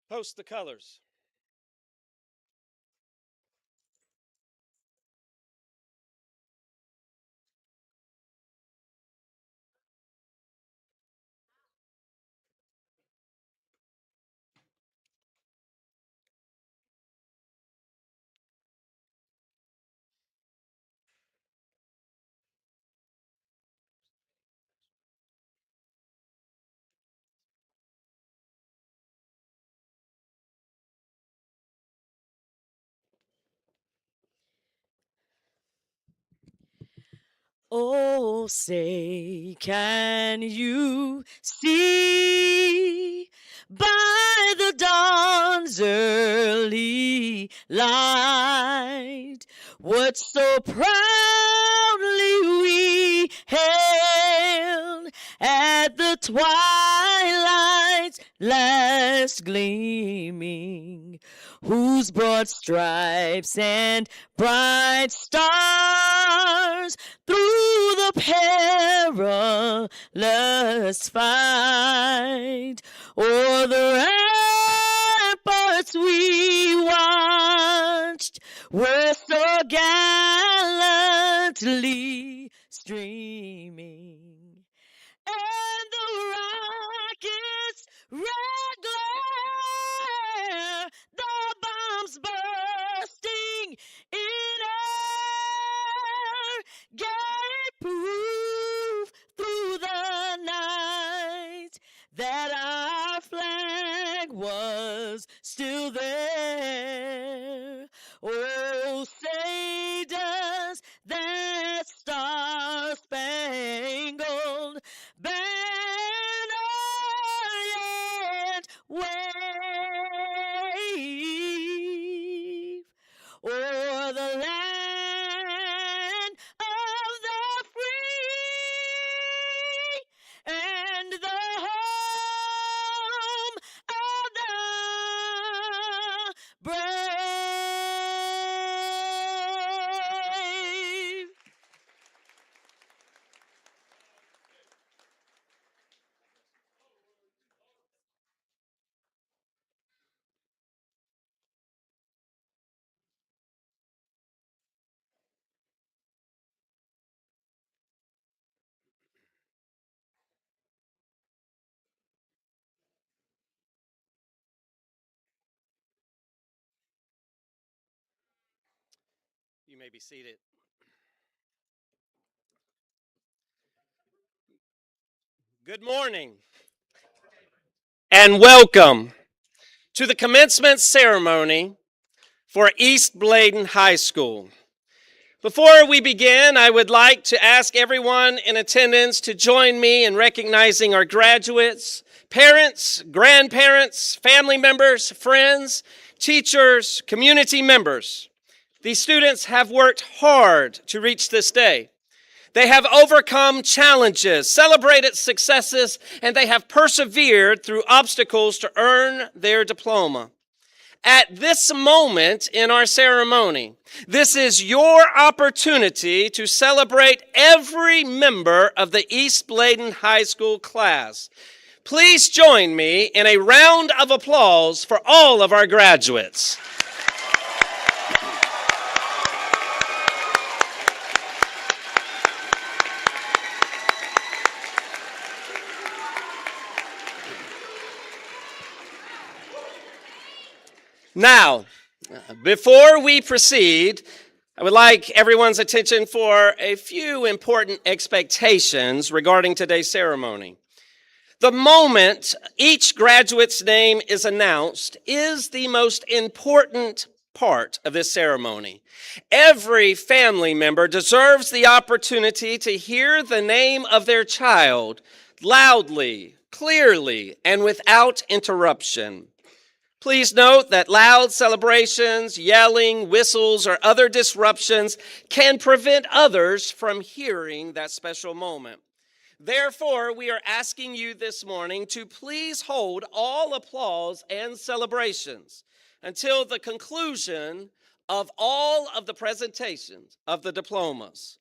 Post the colors. Oh, say, can you see by the dawn's early light what so proudly we hailed at the twilight's last gleaming, whose broad stripes and bright stars through the perilous fight o'er the ramparts we watched were so gallantly streaming, and the rocket's red glare, the bombs bursting in air, gave proof through the night that our flag was still there. Oh, say does that star-spangled banner yet wave o'er the land of the free and the home of the brave. You may be seated. Good morning and welcome to the commencement ceremony for East Bladen High School. Before we begin, I would like to ask everyone in attendance to join me in recognizing our graduates, parents, grandparents, family members, friends, teachers, community members. These students have worked hard to reach this day. They have overcome challenges, celebrated successes, and they have persevered through obstacles to earn their diploma. At this moment in our ceremony, this is your opportunity to celebrate every member of the East Bladen High School class. Please join me in a round of applause for all of our graduates. Now, before we proceed, I would like everyone's attention for a few important expectations regarding today's ceremony. The moment each graduate's name is announced is the most important part of this ceremony. Every family member deserves the opportunity to hear the name of their child loudly, clearly, and without interruption. Please note that loud celebrations, yelling, whistles, or other disruptions can prevent others from hearing that special moment. Therefore, we are asking you this morning to please hold all applause and celebrations until the conclusion of all of the presentations of the diplomas.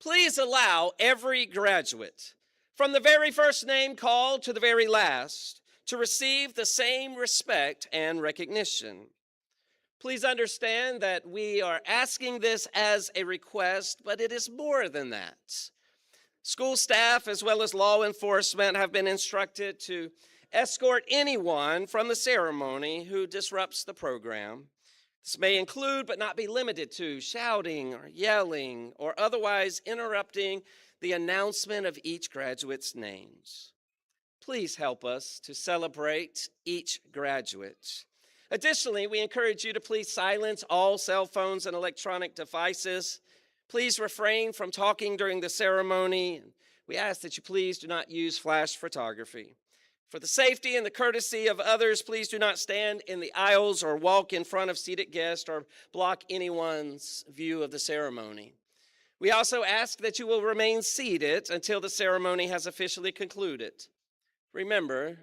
Please allow every graduate, from the very first name called to the very last, to receive the same respect and recognition. Please understand that we are asking this as a request, but it is more than that. School staff as well as law enforcement have been instructed to escort anyone from the ceremony who disrupts the program. This may include, but not be limited to, shouting or yelling or otherwise interrupting the announcement of each graduate's names. Please help us to celebrate each graduate. Additionally, we encourage you to please silence all cell phones and electronic devices. Please refrain from talking during the ceremony. We ask that you please do not use flash photography. For the safety and the courtesy of others, please do not stand in the aisles or walk in front of seated guests or block anyone's view of the ceremony. We also ask that you will remain seated until the ceremony has officially concluded. Remember,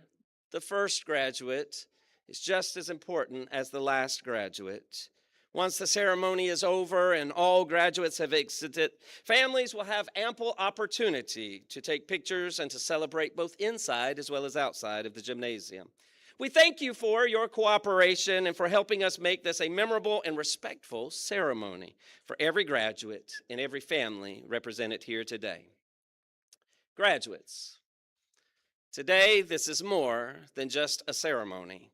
the first graduate is just as important as the last graduate. Once the ceremony is over and all graduates have exited, families will have ample opportunity to take pictures and to celebrate both inside as well as outside of the gymnasium. We thank you for your cooperation and for helping us make this a memorable and respectful ceremony for every graduate and every family represented here today. Graduates, today this is more than just a ceremony.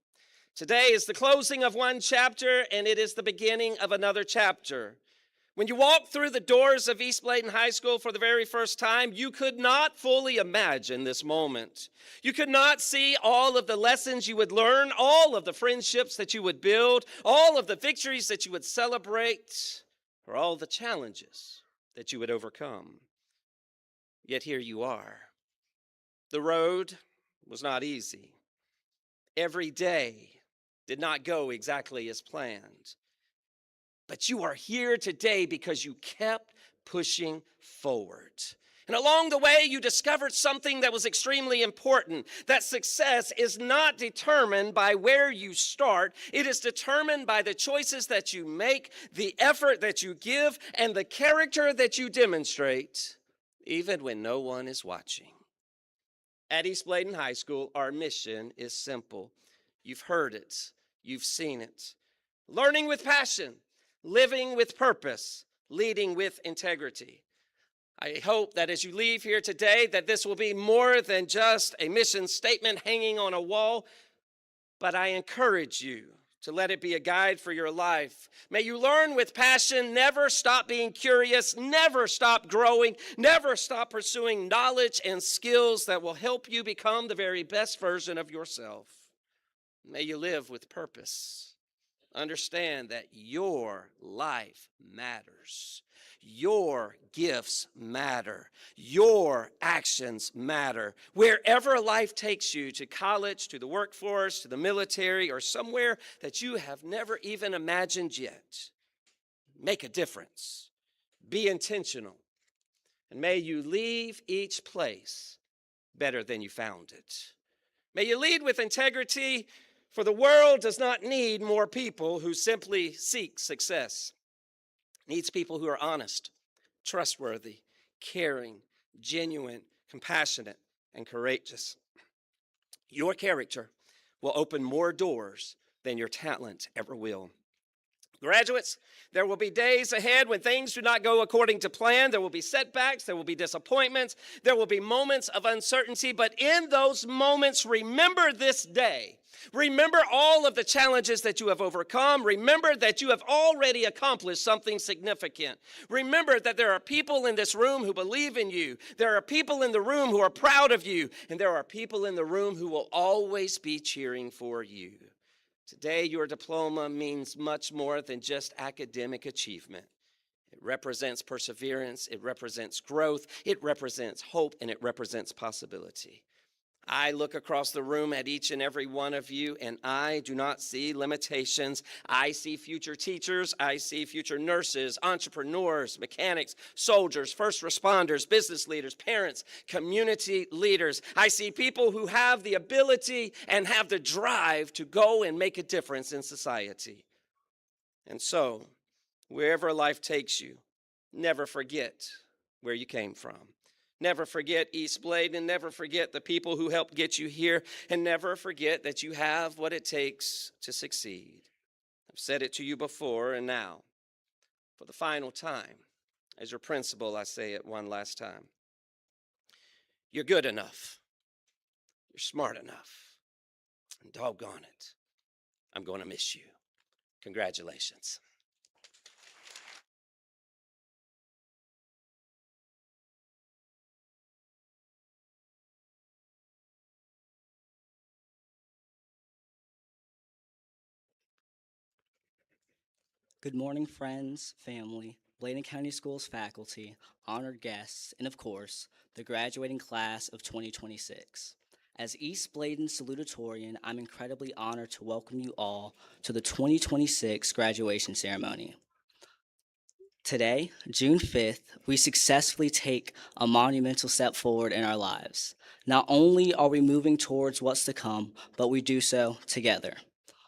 Today is the closing of one chapter, and it is the beginning of another chapter. When you walked through the doors of East Bladen High School for the very first time, you could not fully imagine this moment. You could not see all of the lessons you would learn, all of the friendships that you would build, all of the victories that you would celebrate, or all the challenges that you would overcome. Yet here you are. The road was not easy. Every day did not go exactly as planned. But you are here today because you kept pushing forward. And along the way, you discovered something that was extremely important, that success is not determined by where you start. It is determined by the choices that you make, the effort that you give, and the character that you demonstrate, even when no one is watching. At East Bladen High School, our mission is simple. You've heard it. You've seen it. Learning with passion, living with purpose, leading with integrity. I hope that as you leave here today, that this will be more than just a mission statement hanging on a wall, but I encourage you to let it be a guide for your life. May you learn with passion, never stop being curious, never stop growing, never stop pursuing knowledge and skills that will help you become the very best version of yourself. May you live with purpose. Understand that your life matters. Your gifts matter. Your actions matter. Wherever life takes you, to college, to the workforce, to the military, or somewhere that you have never even imagined yet, make a difference. Be intentional. And may you leave each place better than you found it. May you lead with integrity, for the world does not need more people who simply seek success. It needs people who are honest, trustworthy, caring, genuine, compassionate, and courageous. Your character will open more doors than your talent ever will. Graduates, there will be days ahead when things do not go according to plan. There will be setbacks. There will be disappointments. There will be moments of uncertainty. But in those moments, remember this day. Remember all of the challenges that you have overcome. Remember that you have already accomplished something significant. Remember that there are people in this room who believe in you. There are people in the room who are proud of you. And there are people in the room who will always be cheering for you. Today, your diploma means much more than just academic achievement. It represents perseverance, it represents growth, it represents hope, and it represents possibility. I look across the room at each and every one of you, and I do not see limitations. I see future teachers. I see future nurses, entrepreneurs, mechanics, soldiers, first responders, business leaders, parents, community leaders. I see people who have the ability and have the drive to go and make a difference in society. And so, wherever life takes you, never forget where you came from. Never forget East Bladen. Never forget the people who helped get you here. And never forget that you have what it takes to succeed. I've said it to you before, and now, for the final time, as your principal, I say it one last time. You're good enough. You're smart enough. And doggone it, I'm going to miss you. Congratulations. Good morning, friends, family, Bladen County Schools faculty, honored guests, and of course, the graduating class of 2026. As East Bladen salutatorian, I'm incredibly honored to welcome you all to the 2026 graduation ceremony. Today, June 5th, we successfully take a monumental step forward in our lives. Not only are we moving towards what's to come, but we do so together.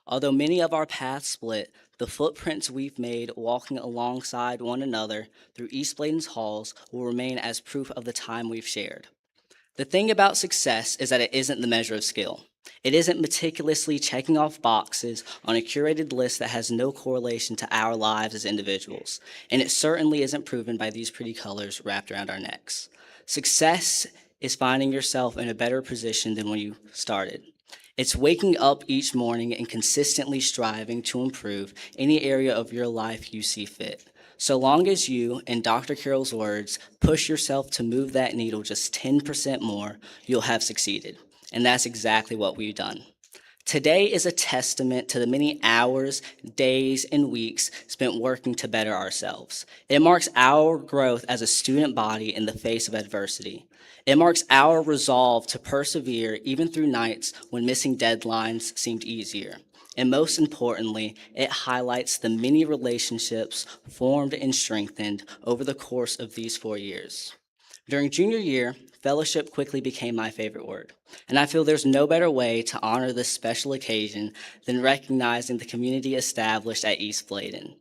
Although many of our paths split, the footprints we've made walking alongside one another through East Bladen's halls will remain as proof of the time we've shared. The thing about success is that it isn't the measure of skill. It isn't meticulously checking off boxes on a curated list that has no correlation to our lives as individuals, and it certainly isn't proven by these pretty colors wrapped around our necks. Success is finding yourself in a better position than when you started. It's waking up each morning and consistently striving to improve any area of your life you see fit. So long as you, in Dr. Carroll's words, push yourself to move that needle just 10% more, you'll have succeeded. And that's exactly what we've done. Today is a testament to the many hours, days, and weeks spent working to better ourselves. It marks our growth as a student body in the face of adversity. It marks our resolve to persevere even through nights when missing deadlines seemed easier. And most importantly, it highlights the many relationships formed and strengthened over the course of these 4 years. During junior year, fellowship quickly became my favorite word, and I feel there's no better way to honor this special occasion than recognizing the community established at East Bladen.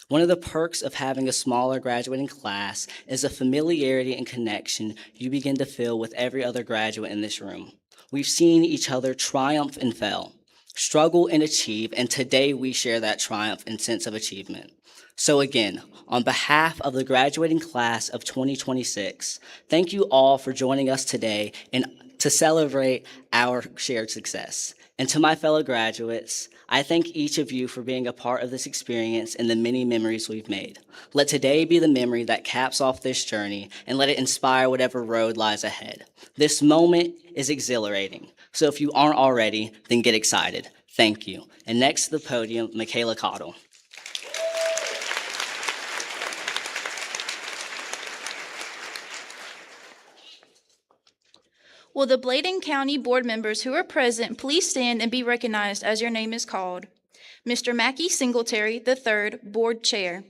One of the perks of having a smaller graduating class is the familiarity and connection you begin to feel with every other graduate in this room. We've seen each other triumph and fail, struggle and achieve, and today we share that triumph and sense of achievement. So again, on behalf of the graduating class of 2026, thank you all for joining us today and to celebrate our shared success. And to my fellow graduates, I thank each of you for being a part of this experience and the many memories we've made. Let today be the memory that caps off this journey, and let it inspire whatever road lies ahead. This moment is exhilarating, so if you aren't already, then get excited. Thank you. And next to the podium, Michaela Cottle. Will the Bladen County Board members who are present please stand and be recognized as your name is called? Mr. Mackey Singletary III, Board Chair.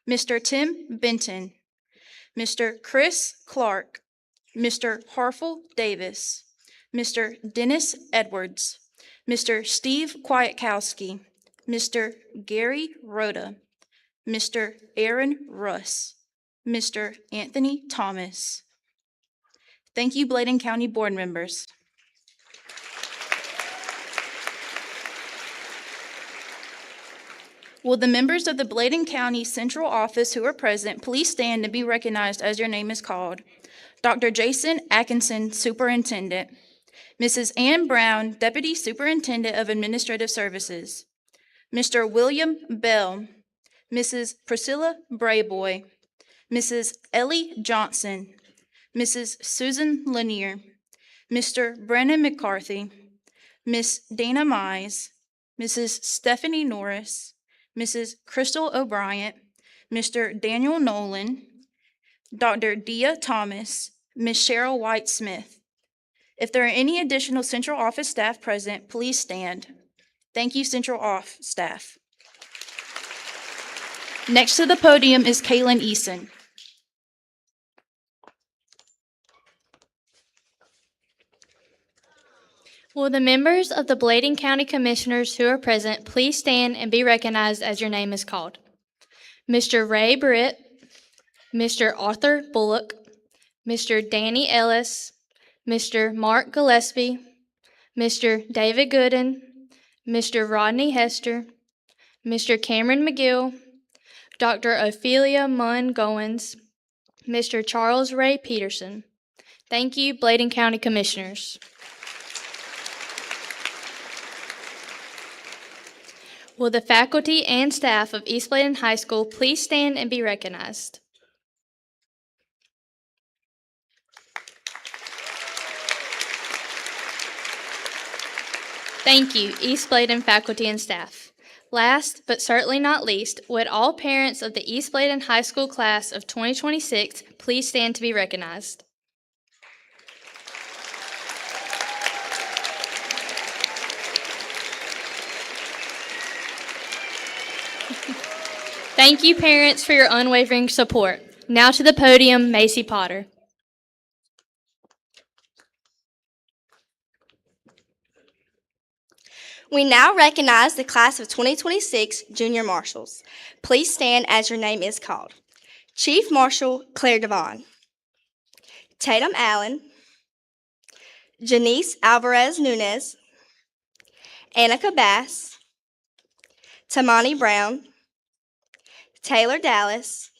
Mr. Tim Benton. Mr. Chris Clark. Mr. Harful Davis. Mr. Dennis Edwards. Mr. Steve Kwiatkowski. Mr. Gary Rhoda. Mr. Aaron Russ. Mr. Anthony Thomas. Thank you, Bladen County Board members. Will the members of the Bladen County Central Office who are present please stand and be recognized as your name is called? Dr. Jason Atkinson, Superintendent. Mrs. Ann Brown, Deputy Superintendent of Administrative Services. Mr. William Bell. Mrs. Priscilla Brayboy. Mrs. Ellie Johnson. Mrs. Susan Lanier, Mr. Brennan McCarthy, Miss Dana Mize, Mrs. Stephanie Norris, Mrs. Crystal O'Brien, Mr. Daniel Nolan, Dr. Dia Thomas, Miss Cheryl White Smith. If there are any additional Central Office staff present, please stand. Thank you, Central Office staff. Next to the podium is Kaylin Eason. Will the members of the Bladen County Commissioners who are present please stand and be recognized as your name is called? Mr. Ray Britt, Mr. Arthur Bullock, Mr. Danny Ellis, Mr. Mark Gillespie, Mr. David Gooden, Mr. Rodney Hester, Mr. Cameron McGill, Dr. Ophelia Munn Goins, Mr. Charles Ray Peterson. Thank you, Bladen County Commissioners. Will the faculty and staff of East Bladen High School please stand and be recognized? Thank you, East Bladen faculty and staff. Last, but certainly not least, would all parents of the East Bladen High School class of 2026 please stand to be recognized? Thank you, parents, for your unwavering support. Now to the podium, Macy Potter. We now recognize the class of 2026 junior marshals. Please stand as your name is called. Chief Marshal Claire Devon, Tatum Allen, Janice Alvarez Nunez, Annika Bass, Tamani Brown, Taylor Dallas,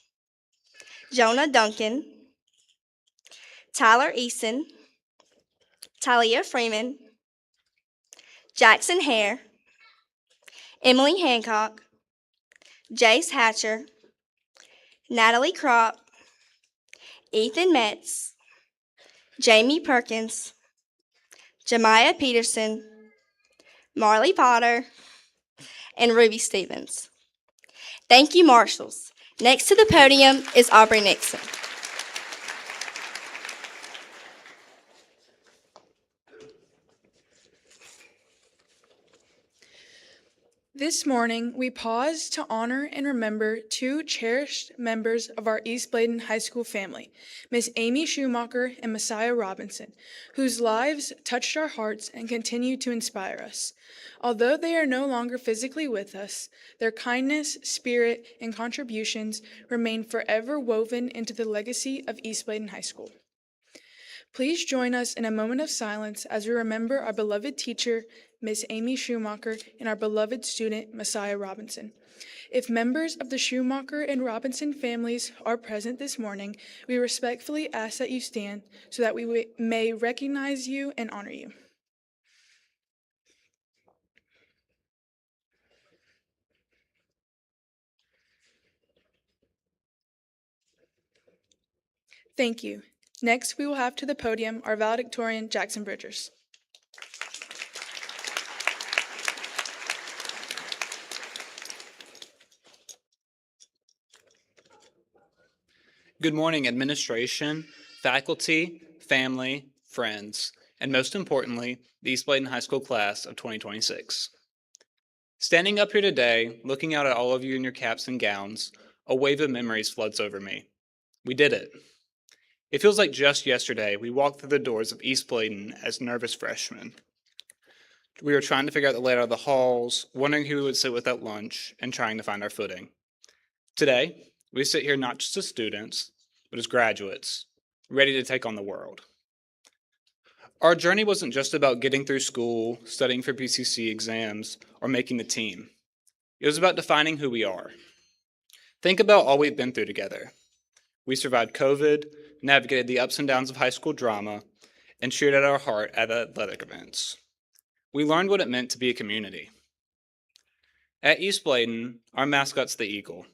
Jonah Duncan, Tyler Eason, Talia Freeman, Jackson Hare, Emily Hancock, Jace Hatcher, Natalie Kropp, Ethan Metz, Jamie Perkins, Jemiah Peterson, Marley Potter, and Ruby Stevens. Thank you, marshals. Next to the podium is Aubrey Nixon. This morning, we pause to honor and remember two cherished members of our East Bladen High School family, Miss Amy Schumacher and Messiah Robinson, whose lives touched our hearts and continue to inspire us. Although they are no longer physically with us, their kindness, spirit, and contributions remain forever woven into the legacy of East Bladen High School. Please join us in a moment of silence as we remember our beloved teacher, Miss Amy Schumacher, and our beloved student, Messiah Robinson. If members of the Schumacher and Robinson families are present this morning, we respectfully ask that you stand so that we may recognize you and honor you. Thank you. Next, we will have to the podium our valedictorian, Jackson Bridgers. Good morning, administration, faculty, family, friends, and most importantly, the East Bladen High School class of 2026. Standing up here today, looking out at all of you in your caps and gowns, a wave of memories floods over me. We did it. It feels like just yesterday we walked through the doors of East Bladen as nervous freshmen. We were trying to figure out the layout of the halls, wondering who we would sit with at lunch, and trying to find our footing. Today, we sit here not just as students, but as graduates, ready to take on the world. Our journey wasn't just about getting through school, studying for PCC exams, or making the team. It was about defining who we are. Think about all we've been through together. We survived COVID, navigated the ups and downs of high school drama, and cheered at our heart at athletic events. We learned what it meant to be a community. At East Bladen, our mascot's the eagle.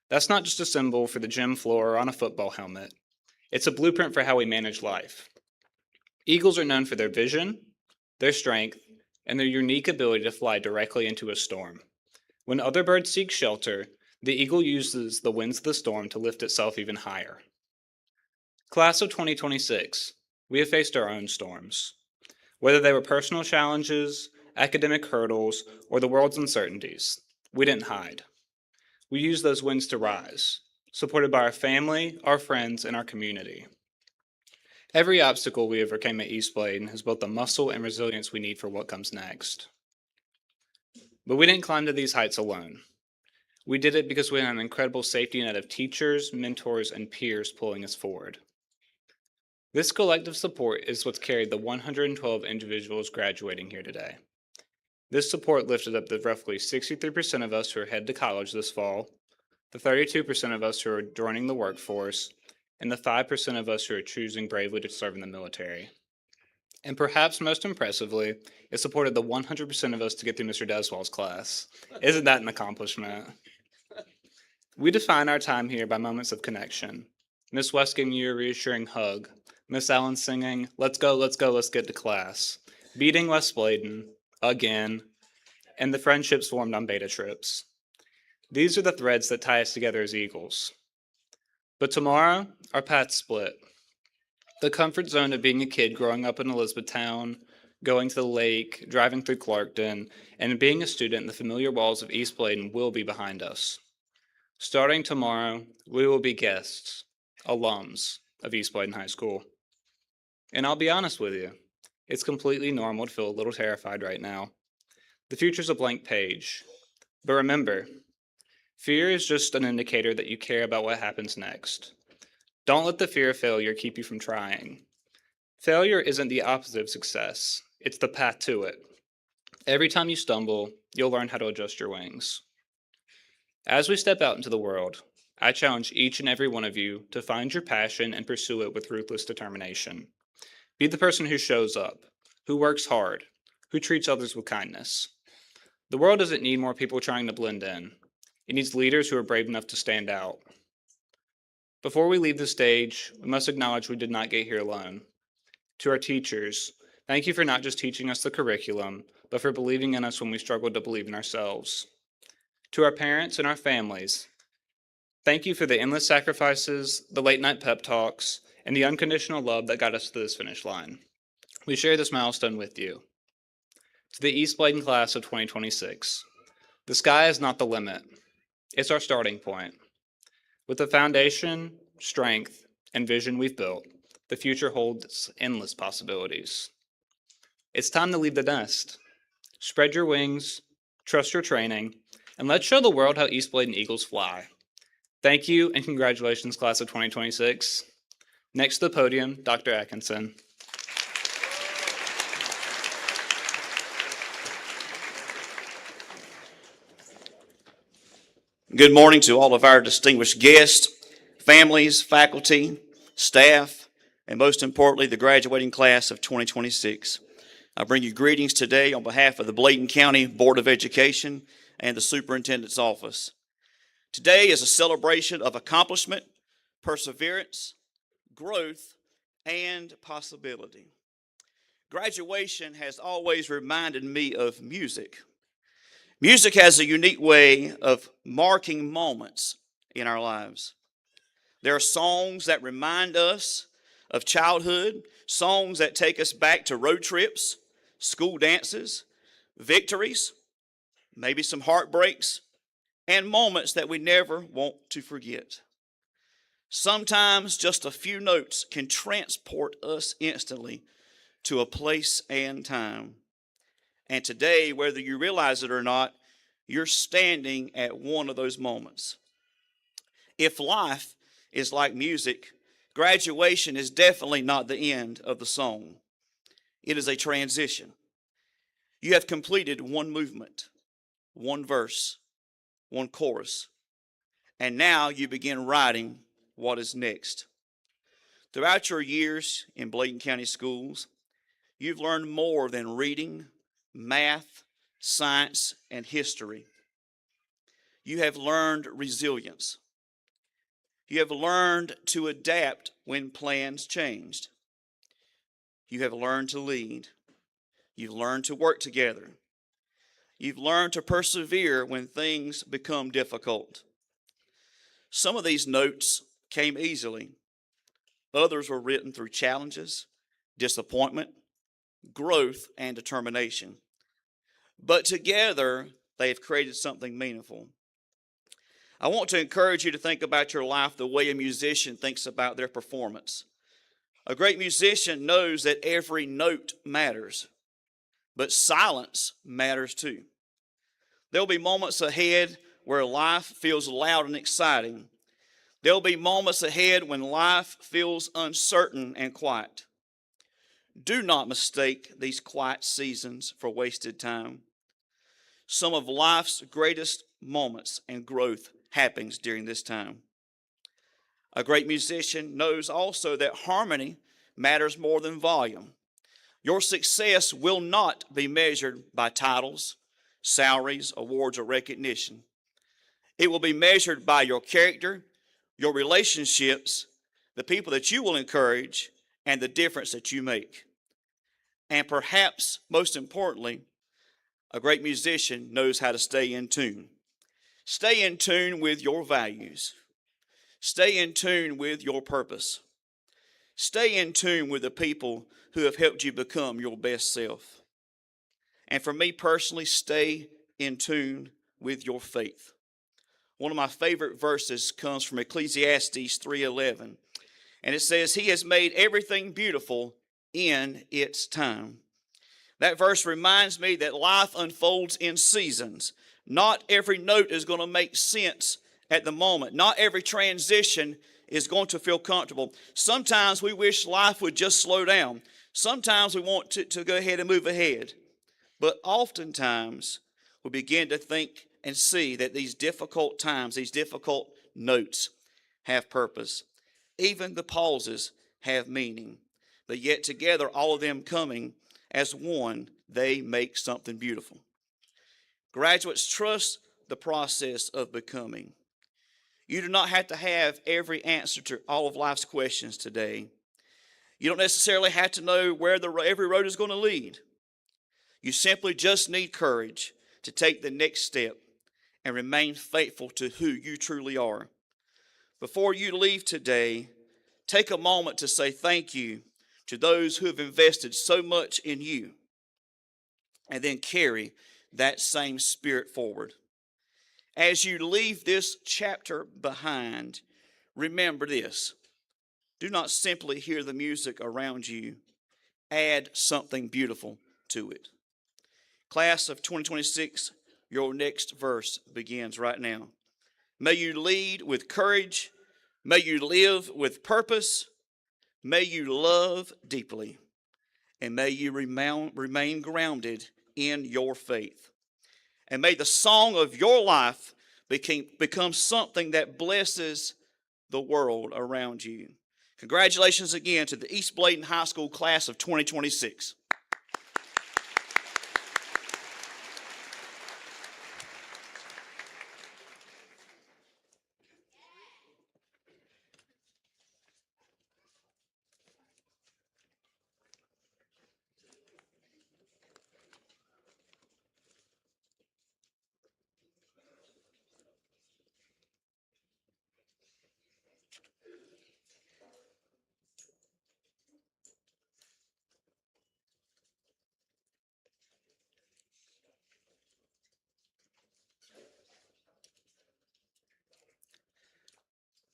That's not just a symbol for the gym floor or on a football helmet. It's a blueprint for how we manage life. Eagles are known for their vision, their strength, and their unique ability to fly directly into a storm. When other birds seek shelter, the eagle uses the winds of the storm to lift itself even higher. Class of 2026, we have faced our own storms. Whether they were personal challenges, academic hurdles, or the world's uncertainties, we didn't hide. We used those winds to rise, supported by our family, our friends, and our community. Every obstacle we overcame at East Bladen has built the muscle and resilience we need for what comes next. But we didn't climb to these heights alone. We did it because we had an incredible safety net of teachers, mentors, and peers pulling us forward. This collective support is what's carried the 112 individuals graduating here today. This support lifted up the roughly 63% of us who are headed to college this fall, the 32% of us who are joining the workforce, and the 5% of us who are choosing bravely to serve in the military. And perhaps most impressively, it supported the 100% of us to get through Mr. Deswall's class. Isn't that an accomplishment? We define our time here by moments of connection. Miss West giving you a reassuring hug, Miss Allen singing, let's go, let's go, let's get to class, beating West Bladen, again, and the friendships formed on beta trips. These are the threads that tie us together as Eagles. But tomorrow, our paths split. The comfort zone of being a kid growing up in Elizabethtown, going to the lake, driving through Clarkton, and being a student in the familiar walls of East Bladen will be behind us. Starting tomorrow, we will be guests, alums of East Bladen High School. And I'll be honest with you, it's completely normal to feel a little terrified right now. The future's a blank page. But remember, fear is just an indicator that you care about what happens next. Don't let the fear of failure keep you from trying. Failure isn't the opposite of success, it's the path to it. Every time you stumble, you'll learn how to adjust your wings. As we step out into the world, I challenge each and every one of you to find your passion and pursue it with ruthless determination. Be the person who shows up, who works hard, who treats others with kindness. The world doesn't need more people trying to blend in. It needs leaders who are brave enough to stand out. Before we leave the stage, we must acknowledge we did not get here alone. To our teachers, thank you for not just teaching us the curriculum, but for believing in us when we struggled to believe in ourselves. To our parents and our families, thank you for the endless sacrifices, the late night pep talks, and the unconditional love that got us to this finish line. We share this milestone with you. To the East Bladen class of 2026, the sky is not the limit. It's our starting point. With the foundation, strength, and vision we've built, the future holds endless possibilities. It's time to leave the nest. Spread your wings, trust your training, and let's show the world how East Bladen Eagles fly. Thank you and congratulations, class of 2026. Next to the podium, Dr. Atkinson. Good morning to all of our distinguished guests, families, faculty, staff, and most importantly, the graduating class of 2026. I bring you greetings today on behalf of the Bladen County Board of Education and the Superintendent's Office. Today is a celebration of accomplishment, perseverance, growth, and possibility. Graduation has always reminded me of music. Music has a unique way of marking moments in our lives. There are songs that remind us of childhood, songs that take us back to road trips, school dances, victories, maybe some heartbreaks, and moments that we never want to forget. Sometimes just a few notes can transport us instantly to a place and time. And today, whether you realize it or not, you're standing at one of those moments. If life is like music, graduation is definitely not the end of the song. It is a transition. You have completed one movement, one verse, one chorus, and now you begin writing what is next. Throughout your years in Bladen County schools, you've learned more than reading, math, science, and history. You have learned resilience. You have learned to adapt when plans changed. You have learned to lead. You've learned to work together. You've learned to persevere when things become difficult. Some of these notes came easily. Others were written through challenges, disappointment, growth, and determination. But together, they have created something meaningful. I want to encourage you to think about your life the way a musician thinks about their performance. A great musician knows that every note matters, but silence matters too. There will be moments ahead where life feels loud and exciting. There'll be moments ahead when life feels uncertain and quiet. Do not mistake these quiet seasons for wasted time. Some of life's greatest moments and growth happens during this time. A great musician knows also that harmony matters more than volume. Your success will not be measured by titles, salaries, awards, or recognition. It will be measured by your character, your relationships, the people that you will encourage, and the difference that you make. And perhaps most importantly, a great musician knows how to stay in tune. Stay in tune with your values. Stay in tune with your purpose. Stay in tune with the people who have helped you become your best self. And for me personally, stay in tune with your faith. One of my favorite verses comes from Ecclesiastes 3:11, and it says, "He has made everything beautiful in its time." That verse reminds me that life unfolds in seasons. Not every note is going to make sense at the moment. Not every transition is going to feel comfortable. Sometimes we wish life would just slow down. Sometimes we want to go ahead and move ahead. But oftentimes we begin to think and see that these difficult times, these difficult notes have purpose. Even the pauses have meaning. But yet together, all of them coming as one, they make something beautiful. Graduates, trust the process of becoming. You do not have to have every answer to all of life's questions today. You don't necessarily have to know where every road is going to lead. You simply just need courage to take the next step and remain faithful to who you truly are. Before you leave today, take a moment to say thank you to those who have invested so much in you, and then carry that same spirit forward. As you leave this chapter behind, remember this. Do not simply hear the music around you. Add something beautiful to it. Class of 2026, your next verse begins right now. May you lead with courage. May you live with purpose. May you love deeply. And may you remain grounded in your faith. And may the song of your life become something that blesses the world around you. Congratulations again to the East Bladen High School class of 2026.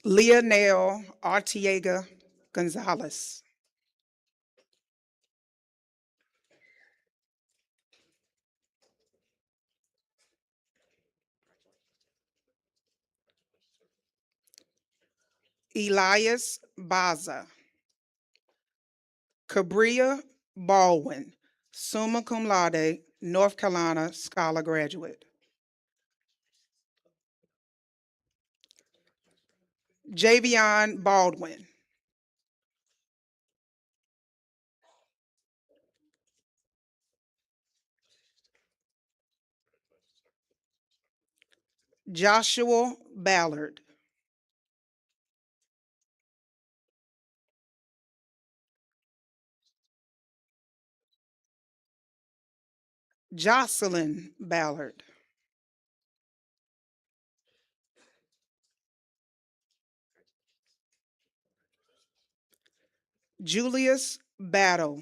Leonel Artiega Gonzalez. Elias Baza. Cabria Baldwin, summa cum laude, North Carolina Scholar Graduate. Javion Baldwin. Joshua Ballard. Jocelyn Ballard. Julius Battle,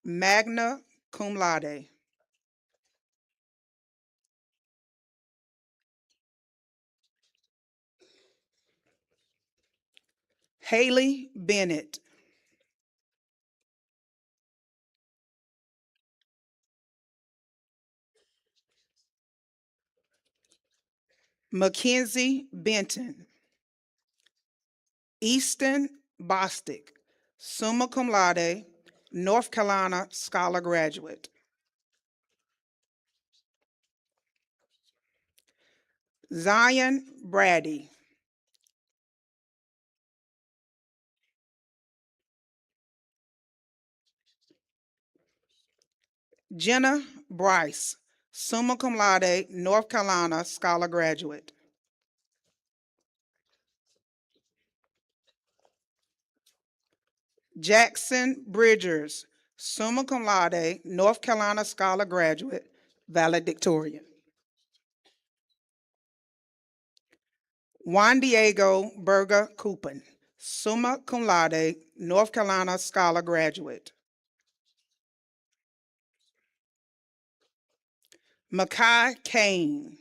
magna cum laude. Haley Bennett. Mackenzie Benton. Easton Bostic, summa cum laude, North Carolina Scholar Graduate. Zion Brady. Jenna Bryce, summa cum laude, North Carolina Scholar Graduate. Jackson Bridgers, summa cum laude, North Carolina Scholar Graduate, valedictorian. Juan Diego Berger Coupin, summa cum laude, North Carolina Scholar Graduate. Makai Kane.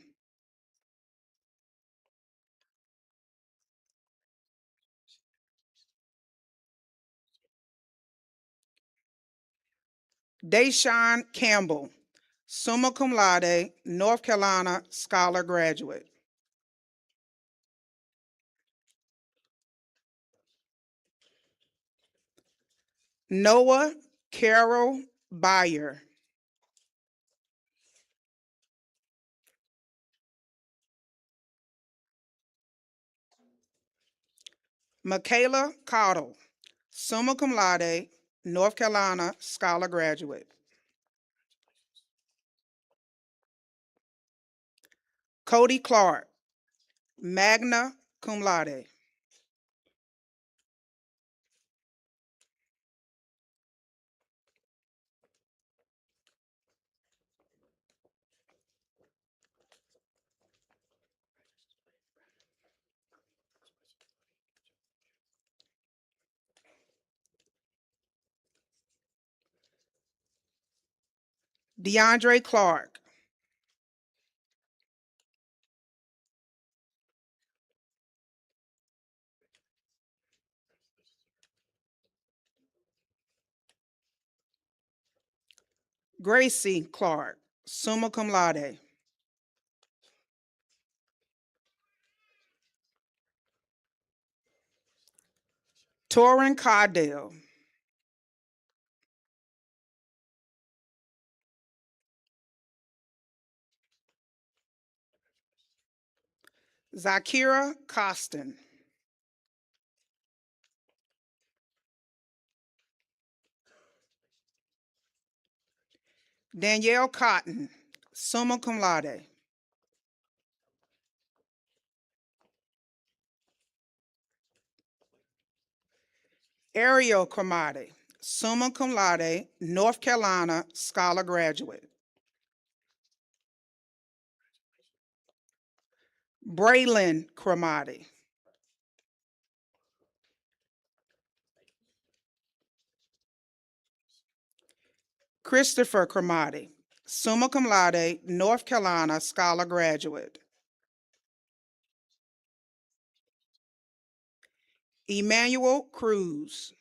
Deshaun Campbell, summa cum laude, North Carolina Scholar Graduate. Noah Carroll Byer. Michaela Cottle, summa cum laude, North Carolina Scholar Graduate. Cody Clark, magna cum laude. DeAndre Clark. Gracie Clark, summa cum laude. Torrin Cardell. Zakira Costin. Danielle Cotton, summa cum laude. Ariel Cromartie, summa cum laude, North Carolina Scholar Graduate. Braylon Cromartie. Christopher Cromartie, summa cum laude, North Carolina Scholar Graduate. Emmanuel Cruz.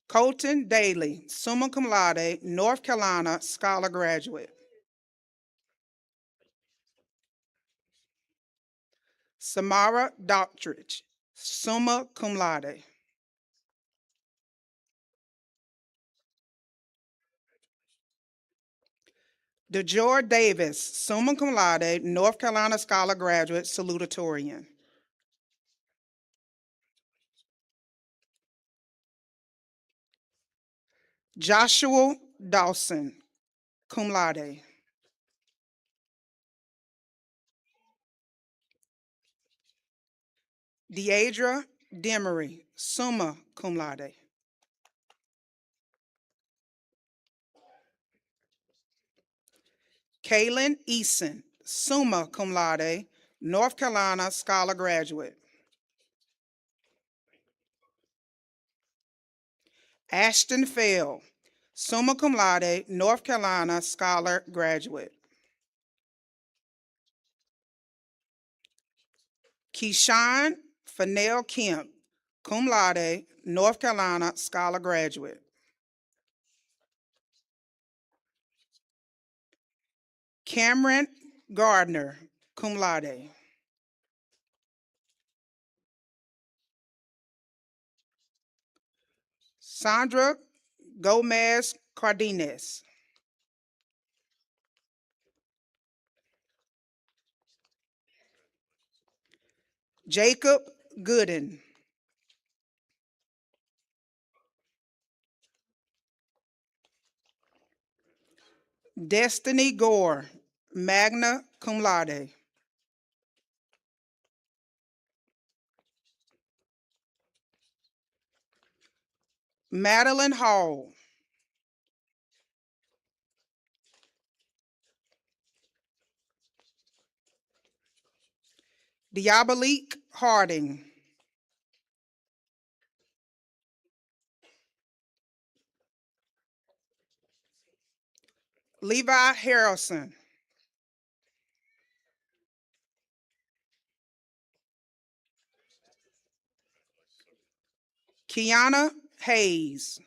Colton Daly, summa cum laude, North Carolina Scholar Graduate. Samara Doctridge, summa cum laude. DeJoy Davis, summa cum laude, North Carolina Scholar Graduate, salutatorian. Joshua Dawson, cum laude. Deidra Demery, summa cum laude. Kaylin Eason, summa cum laude, North Carolina Scholar Graduate. Ashton Fell, summa cum laude, North Carolina Scholar Graduate. Keyshawn Fennell Kemp, cum laude, North Carolina Scholar Graduate. Cameron Gardner, cum laude. Sandra Gomez Cardenas. Jacob Gooden. Destiny Gore, magna cum laude. Madeline Hall. Diabolique Harding. Levi Harrelson. Kiana Hayes.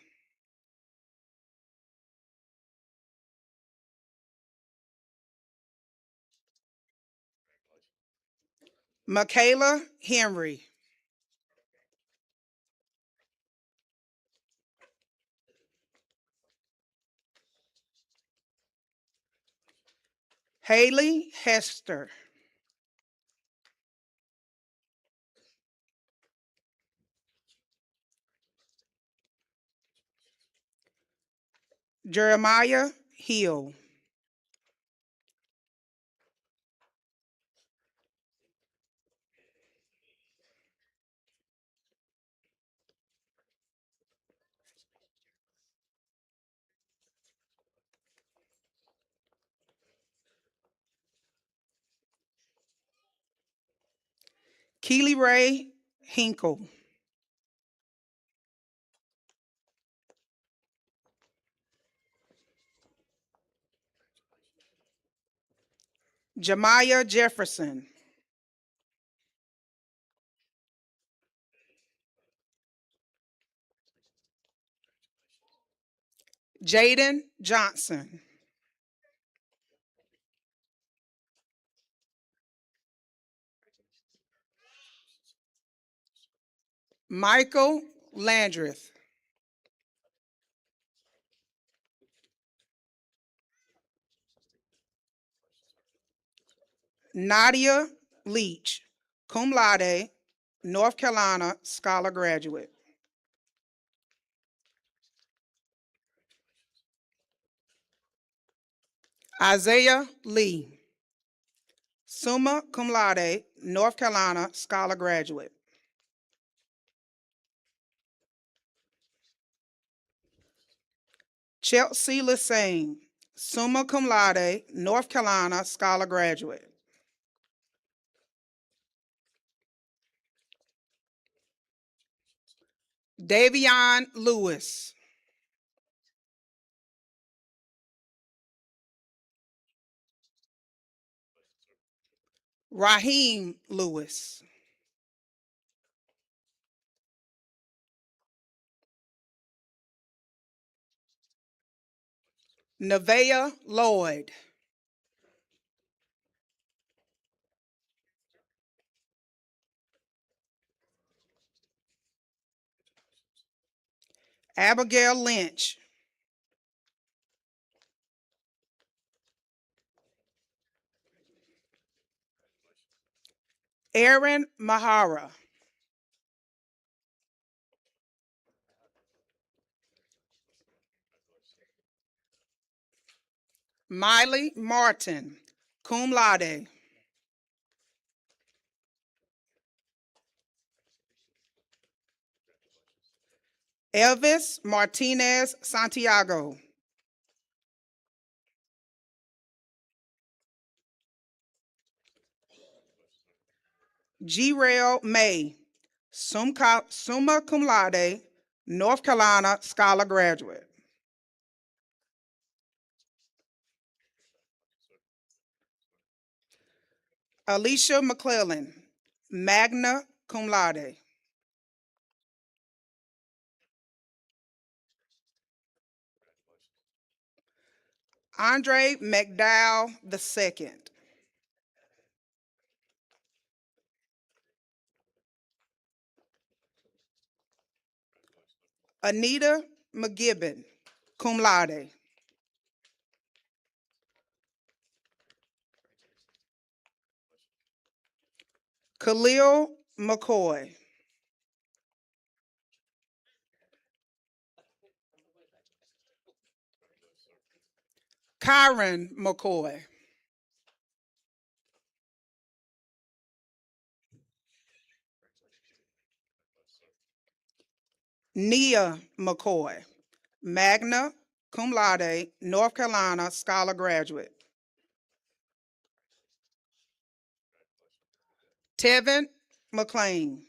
Michaela Henry. Haley Hester. Jeremiah Hill. Keely Ray Hinkle. Jemiah Jefferson. Jaden Johnson. Michael Landreth. Nadia Leach, cum laude, North Carolina Scholar Graduate. Isaiah Lee, summa cum laude, North Carolina Scholar Graduate. Chelsea Lassane, summa cum laude, North Carolina Scholar Graduate. Davion Lewis. Raheem Lewis. Nevaeh Lloyd. Abigail Lynch. Aaron Mahara. Miley Martin, cum laude. Elvis Martinez Santiago. G-Rail May, summa cum laude, North Carolina Scholar Graduate. Alicia McClellan, magna cum laude. Andre McDowell II. Anita McGibbon, cum laude. Khalil McCoy. Kyron McCoy. Nia McCoy, magna cum laude, North Carolina scholar graduate. Tevin McLean.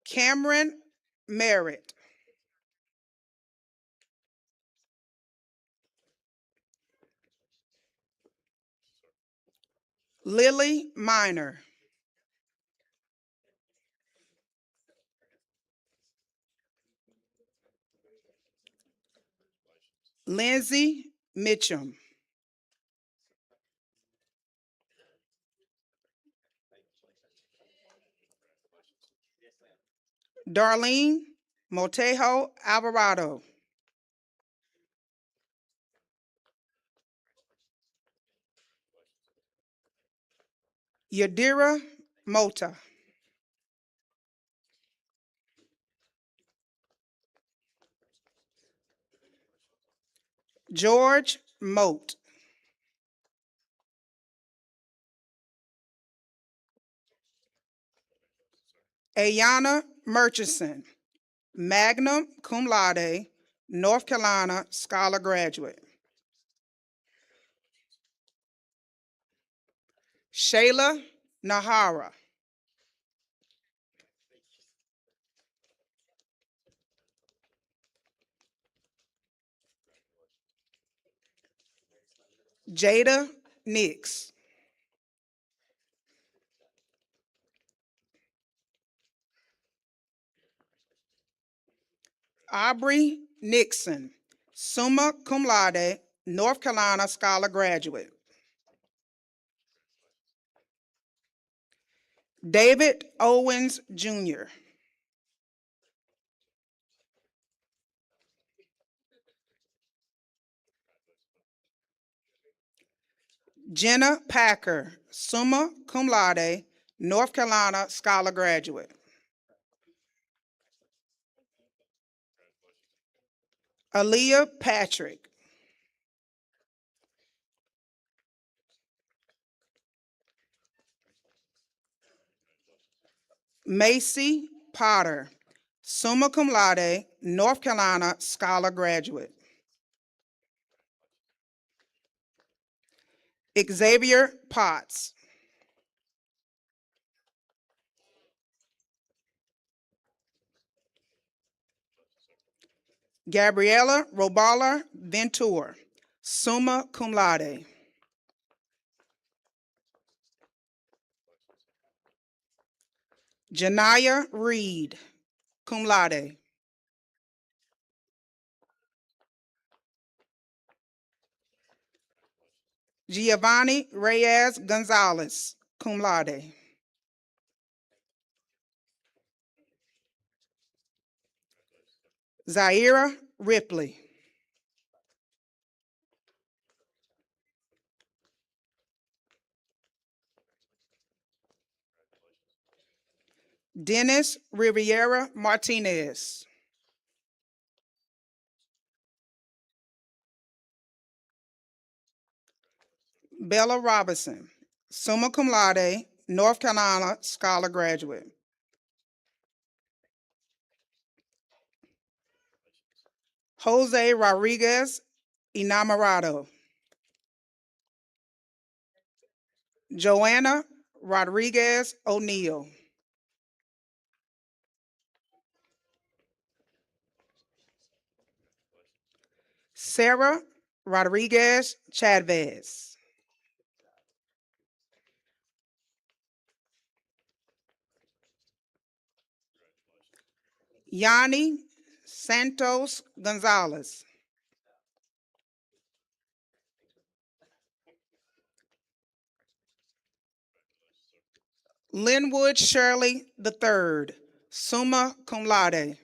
Cameron Merritt. Lily Minor. Lindsay Mitchum. Darlene Motejo Alvarado. Yadira Mota. George Moat. Ayana Murchison, magna cum laude, North Carolina scholar graduate. Shayla Nahara. Jada Nix. Aubrey Nixon, summa cum laude, North Carolina scholar graduate. David Owens Jr. Jenna Packer, summa cum laude, North Carolina scholar graduate. Aaliyah Patrick. Macy Potter, summa cum laude, North Carolina scholar graduate. Xavier Potts. Gabriela Robala Ventura, summa cum laude. Janaya Reed, cum laude. Giovanni Reyes Gonzalez, cum laude. Zaira Ripley. Dennis Riviera Martinez. Bella Robinson, summa cum laude, North Carolina scholar graduate. Jose Rodriguez Enamorado. Joanna Rodriguez O'Neill. Sarah Rodriguez Chavez. Yanni Santos Gonzalez. Linwood Shirley III, summa cum laude.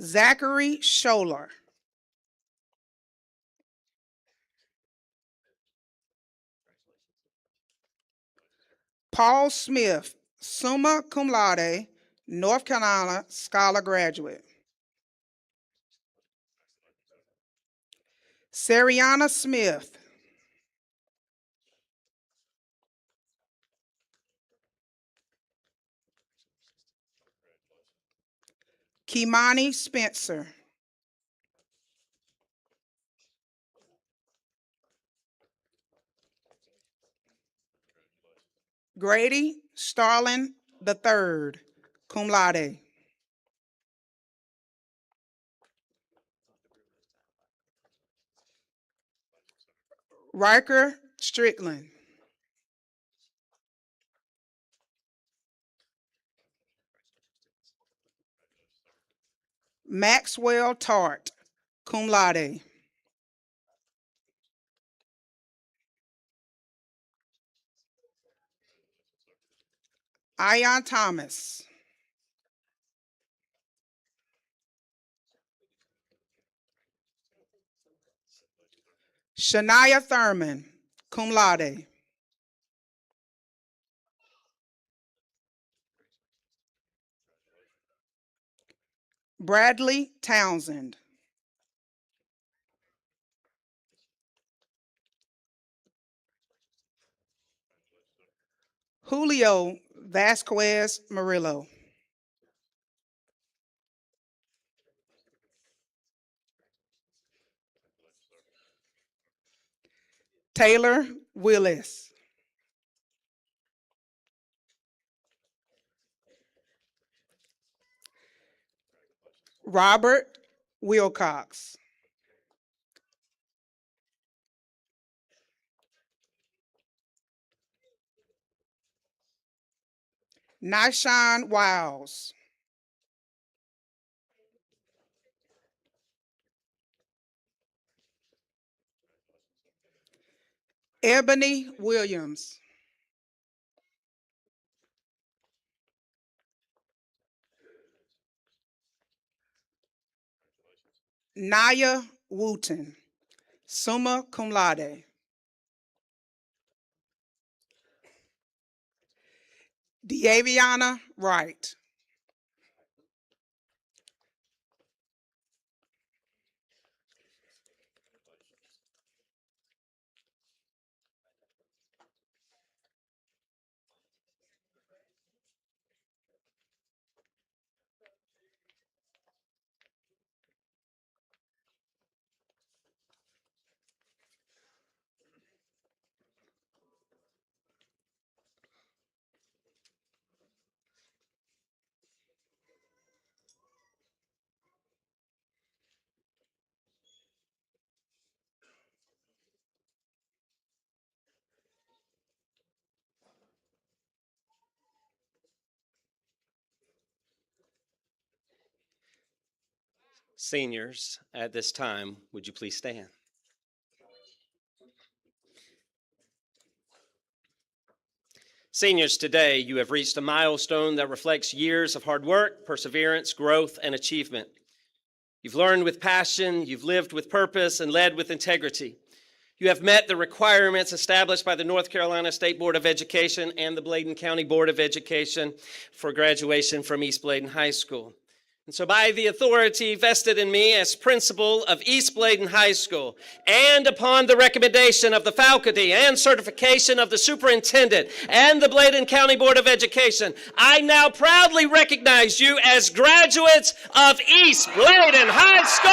Zachary Scholar. Paul Smith, summa cum laude, North Carolina Scholar Graduate. Sariana Smith. Kimani Spencer. Grady Starlin III, cum laude. Riker Strickland. Maxwell Tart, cum laude. Ion Thomas. Shania Thurman, cum laude. Bradley Townsend. Julio Vasquez Murillo. Taylor Willis. Robert Wilcox. Nyshawn Wiles. Ebony Williams. Naya Wooten, summa cum laude. Deaviana Wright. Seniors, at this time, would you please stand? Seniors, today you have reached a milestone that reflects years of hard work, perseverance, growth, and achievement. You've learned with passion, you've lived with purpose, and led with integrity. You have met the requirements established by the North Carolina State Board of Education and the Bladen County Board of Education for graduation from East Bladen High School. And so by the authority vested in me as principal of East Bladen High School, and upon the recommendation of the faculty and certification of the superintendent and the Bladen County Board of Education, I now proudly recognize you as graduates of East Bladen High School.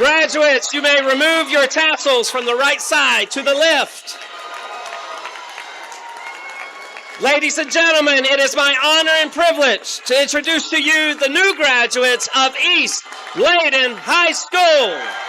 Graduates, you may remove your tassels from the right side to the left. Ladies and gentlemen, it is my honor and privilege to introduce to you the new graduates of East Bladen High School.